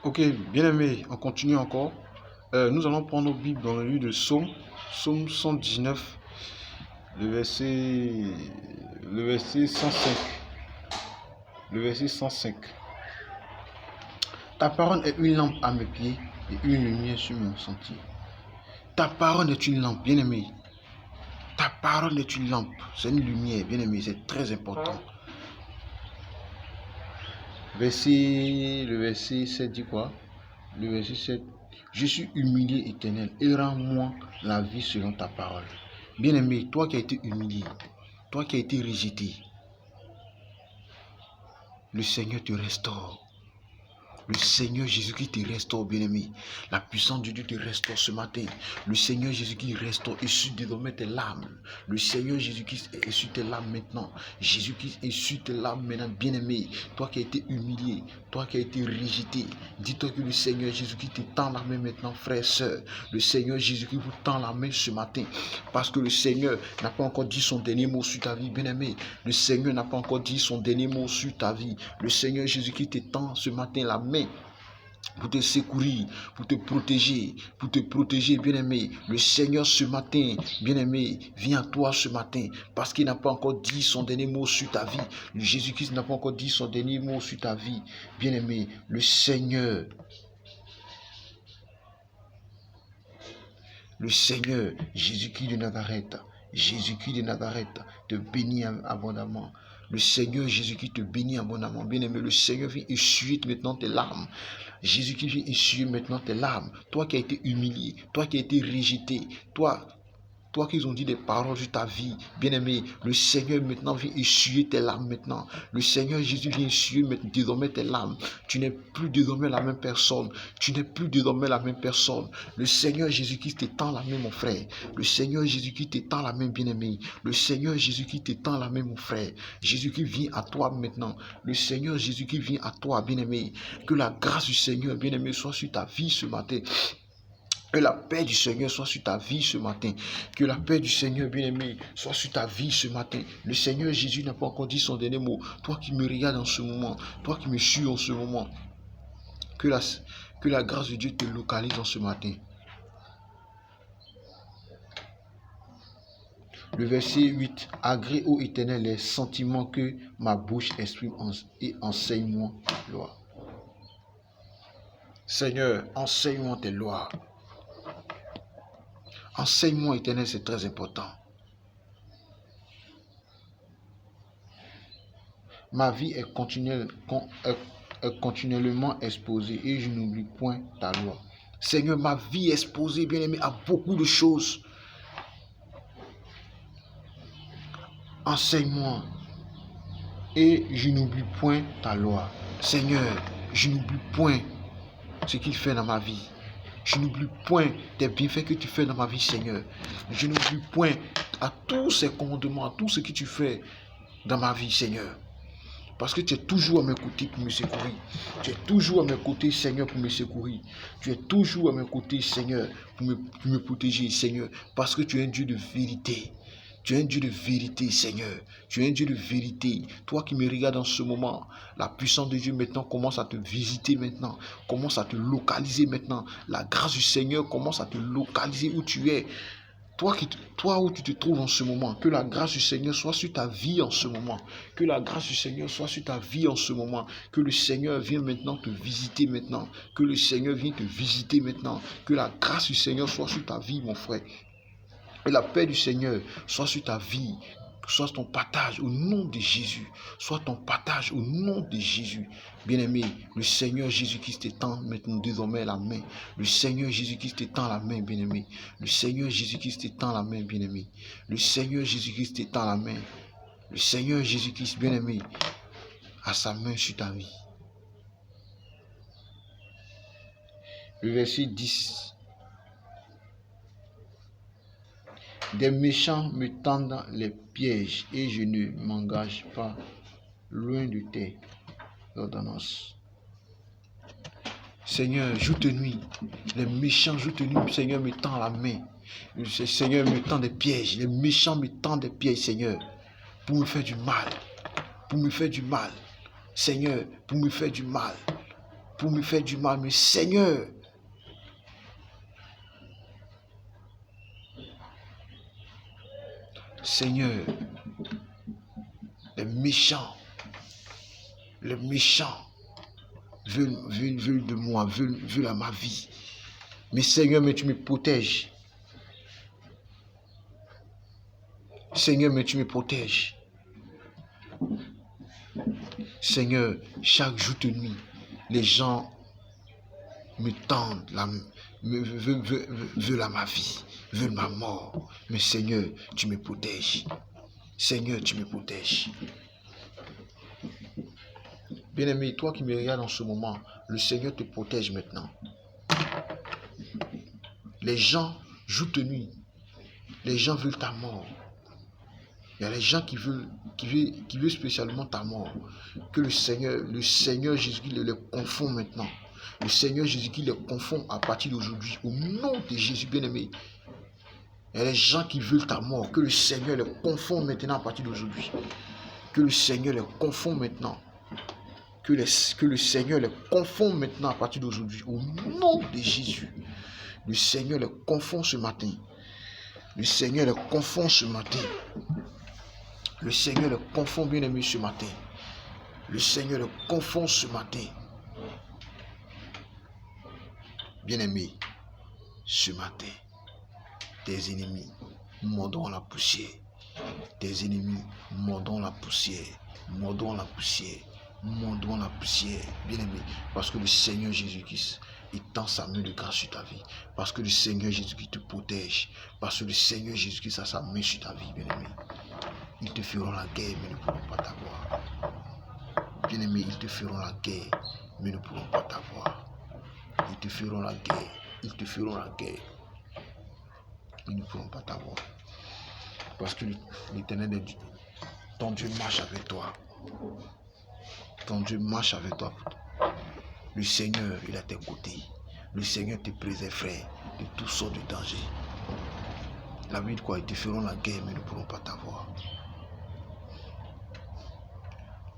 Ok, bien aimé, on continue encore. Nous allons prendre nos Bibles dans le livre de Psaume 119, le verset 105. Le verset 105. Ta parole est une lampe à mes pieds et une lumière sur mon sentier. Ta parole est une lampe, bien aimé. Ta parole est une lampe, c'est une lumière, bien aimé, c'est très important. Le verset 7 dit quoi? Le verset 7. Je suis humilié, Éternel, et rends-moi la vie selon ta parole. Bien-aimé, toi qui as été humilié, toi qui as été rejeté, le Seigneur te restaure. Le Seigneur Jésus-Christ te restaure, bien-aimé. La puissance de Dieu te restaure ce matin. Le Seigneur Jésus-Christ restaure, essuie désormais tes larmes. Le Seigneur Jésus-Christ essuie tes larmes maintenant. Jésus-Christ essuie tes larmes maintenant, bien-aimé. Toi qui as été humilié, toi qui as été rejeté, dis-toi que le Seigneur Jésus-Christ te tend la main maintenant, frère et soeur. Le Seigneur Jésus-Christ vous tend la main ce matin. Parce que le Seigneur n'a pas encore dit son dernier mot sur ta vie, bien-aimé. Le Seigneur n'a pas encore dit son dernier mot sur ta vie. Le Seigneur Jésus-Christ te tend ce matin la main pour te secourir, pour te protéger, bien-aimé. Le Seigneur ce matin, bien-aimé, vient à toi ce matin, parce qu'il n'a pas encore dit son dernier mot sur ta vie. Jésus-Christ n'a pas encore dit son dernier mot sur ta vie, bien-aimé. Le Seigneur, Jésus-Christ de Nazareth, te bénit abondamment. Le Seigneur Jésus-Christ te bénit abondamment. Bien-aimé, le Seigneur vient essuyer maintenant tes larmes. Jésus-Christ vient essuyer maintenant tes larmes. Toi qui as été humilié, toi qui as été rejeté, toi qui ont dit des paroles sur ta vie, bien-aimé, le Seigneur maintenant vient essuyer tes larmes maintenant. Le Seigneur Jésus vient essuyer désormais tes larmes. Tu n'es plus désormais la même personne. Le Seigneur Jésus-Christ t'étend la main, mon frère. Le Seigneur Jésus-Christ t'étend la main, bien-aimé. Le Seigneur Jésus-Christ t'étend la main, mon frère. Jésus-Christ vient à toi maintenant. Le Seigneur Jésus-Christ vient à toi, bien-aimé. Que la grâce du Seigneur, bien-aimé, soit sur ta vie ce matin. Que la paix du Seigneur soit sur ta vie ce matin. Que la paix du Seigneur, bien-aimé, soit sur ta vie ce matin. Le Seigneur Jésus n'a pas encore dit son dernier mot. Toi qui me regardes en ce moment, toi qui me suis en ce moment, que la grâce de Dieu te localise en ce matin. Le verset 8. Agrée, ô Éternel, les sentiments que ma bouche exprime et enseigne-moi tes lois. Seigneur, enseigne-moi tes lois. Enseigne-moi, Éternel, c'est très important. Ma vie est continuellement exposée et je n'oublie point ta loi. Seigneur, ma vie est exposée, bien-aimé, à beaucoup de choses. Enseigne-moi et je n'oublie point ta loi. Seigneur, je n'oublie point ce qu'il fait dans ma vie. Je n'oublie point tes bienfaits que tu fais dans ma vie, Seigneur. Je n'oublie point à tous ces commandements, à tout ce que tu fais dans ma vie, Seigneur. Parce que tu es toujours à mes côtés pour me secourir. Tu es toujours à mes côtés, Seigneur, pour me secourir. Tu es toujours à mes côtés, Seigneur, pour me protéger, Seigneur. Parce que tu es un Dieu de vérité. Tu es un Dieu de vérité, Seigneur. Tu es un Dieu de vérité. Toi qui me regardes en ce moment, la puissance de Dieu maintenant commence à te visiter maintenant. Commence à te localiser maintenant. La grâce du Seigneur commence à te localiser où tu es. Toi où tu te trouves en ce moment, que la grâce du Seigneur soit sur ta vie en ce moment. Que la grâce du Seigneur soit sur ta vie en ce moment. Que le Seigneur vienne maintenant te visiter maintenant. Que le Seigneur vienne te visiter maintenant. Que la grâce du Seigneur soit sur ta vie, mon frère. Et la paix du Seigneur soit sur ta vie. Soit ton partage au nom de Jésus. Soit ton partage au nom de Jésus. Bien-aimé, le Seigneur Jésus-Christ t'étend maintenant désormais la main. Le Seigneur Jésus-Christ t'étend la main, bien-aimé. Le Seigneur Jésus-Christ t'étend la main, bien-aimé. Le Seigneur Jésus-Christ t'étend la main. Le Seigneur Jésus-Christ, bien-aimé, a sa main sur ta vie. Le verset 10. Des méchants me tendent les pièges et je ne m'engage pas loin de tes ordonnances. Seigneur, jour et nuit, les méchants jour et nuit, Seigneur, me tend la main. Le Seigneur me tend des pièges. Les méchants me tendent des pièges, Seigneur, pour me faire du mal. Pour me faire du mal. Seigneur, pour me faire du mal. pour me faire du mal. Mais Seigneur, Seigneur, les méchants veulent de moi, veulent à ma vie. Mais Seigneur, mais tu me protèges. Seigneur, mais tu me protèges. Seigneur, chaque jour de nuit, les gens me tendent, veulent à ma vie, veulent ma mort. Mais Seigneur, tu me protèges. Seigneur, tu me protèges. Bien-aimé, toi qui me regardes en ce moment, le Seigneur te protège maintenant. Les gens jouent de nuit. Les gens veulent ta mort. Il y a les gens qui veulent spécialement ta mort. Que le Seigneur Jésus-Christ les confond maintenant. Le Seigneur Jésus-Christ les confond à partir d'aujourd'hui. Au nom de Jésus bien-aimé. Il y a les gens qui veulent ta mort. Que le Seigneur les confond maintenant à partir d'aujourd'hui. Que le Seigneur les confond maintenant. Que le Seigneur les confond maintenant à partir d'aujourd'hui. Au nom de Jésus. Le Seigneur les confond ce matin. Le Seigneur les confond ce matin. Le Seigneur les confond bien-aimé ce matin. Le Seigneur les confond ce matin. Bien-aimé, ce matin, tes ennemis mordront la poussière. Tes ennemis mordront la poussière. Mordront la poussière. Mordront la poussière. Bien-aimé, parce que le Seigneur Jésus-Christ, il tend sa main de grâce sur ta vie. Parce que le Seigneur Jésus-Christ te protège. Parce que le Seigneur Jésus-Christ a sa main sur ta vie, bien-aimé. Ils te feront la guerre, mais ne pourront pas t'avoir. Bien-aimé, ils te feront la guerre, mais ne pourront pas t'avoir. Ils te feront la guerre, ils te feront la guerre. Ils ne pourront pas t'avoir. Parce que l'Éternel est Dieu. Ton Dieu marche avec toi. Ton Dieu marche avec toi. Le Seigneur, il est à tes côtés. Le Seigneur te préserve, frère, de toutes sortes de dangers. La Bible, quoi, ils te feront la guerre, mais ne pourront pas t'avoir.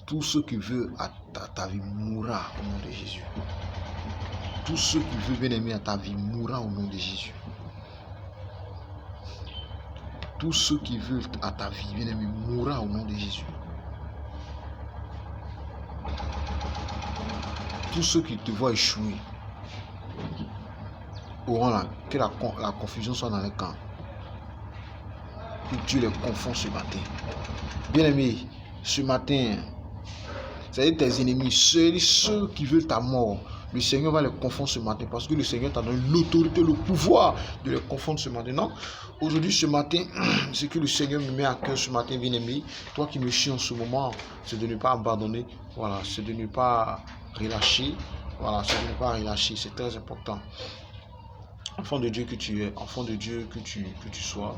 Tous ceux qui veulent à ta vie mourra au nom de Jésus. Tous ceux qui veulent bien-aimer à ta vie mourra au nom de Jésus. Tous ceux qui veulent à ta vie bien-aimé mourra au nom de Jésus. Tous ceux qui te voient échouer auront que la confusion soit dans les camps. Que Dieu les confond ce matin. Bien-aimé, ce matin, c'est-à-dire tes ennemis, ceux qui veulent ta mort, le Seigneur va les confondre ce matin parce que le Seigneur t'a donné l'autorité, le pouvoir de les confondre ce matin. Non, aujourd'hui, ce matin, ce que le Seigneur me met à cœur ce matin, bien-aimé, toi qui me suis en ce moment, c'est de ne pas abandonner, voilà, c'est de ne pas relâcher, voilà, c'est de ne pas relâcher, c'est très important. Enfant de Dieu que tu es, enfant de Dieu que tu sois,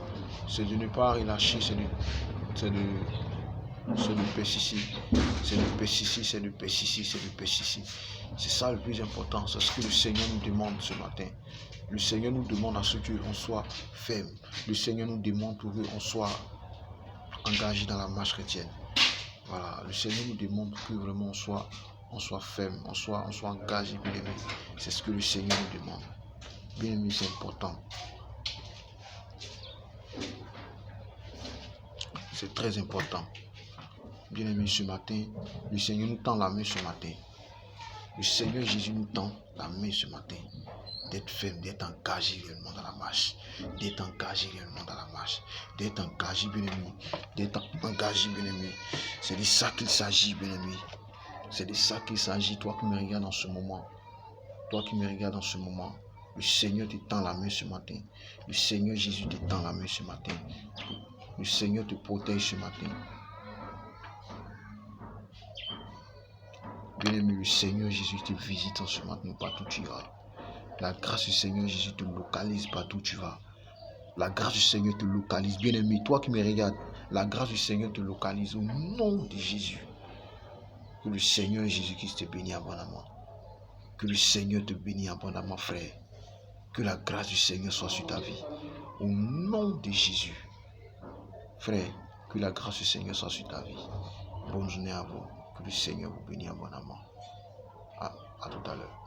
c'est de ne pas relâcher, c'est de persister, c'est de persister, c'est de persister, c'est de persister. C'est ça le plus important, c'est ce que le Seigneur nous demande ce matin. Le Seigneur nous demande à ce qu'on soit ferme. Le Seigneur nous demande pour qu'on soit engagé dans la marche chrétienne. Voilà, le Seigneur nous demande que vraiment on soit ferme, on soit engagé, bien aimé. C'est ce que le Seigneur nous demande. Bien aimé, c'est important. C'est très important. Bien aimé, ce matin, le Seigneur nous tend la main ce matin. Le Seigneur Jésus nous tend la main ce matin. D'être ferme, d'être engagé réellement dans la marche. D'être engagé réellement dans la marche. D'être engagé, bien aimé. D'être engagé, bien aimé. C'est de ça qu'il s'agit, bien aimé. C'est de ça qu'il s'agit. Toi qui me regardes en ce moment. Toi qui me regardes en ce moment. Le Seigneur te tend la main ce matin. Le Seigneur Jésus te tend la main ce matin. Le Seigneur te protège ce matin. Bien-aimé, le Seigneur Jésus te visite en ce matin partout où tu vas. La grâce du Seigneur Jésus te localise partout où tu vas. La grâce du Seigneur te localise. Bien-aimé, toi qui me regardes, la grâce du Seigneur te localise au nom de Jésus. Que le Seigneur Jésus-Christ te bénisse abondamment. Que le Seigneur te bénisse abondamment, frère. Que la grâce du Seigneur soit sur ta vie. Au nom de Jésus. Frère, que la grâce du Seigneur soit sur ta vie. Bonne journée à vous. Que le Seigneur vous bénisse abondamment. À tout à l'heure.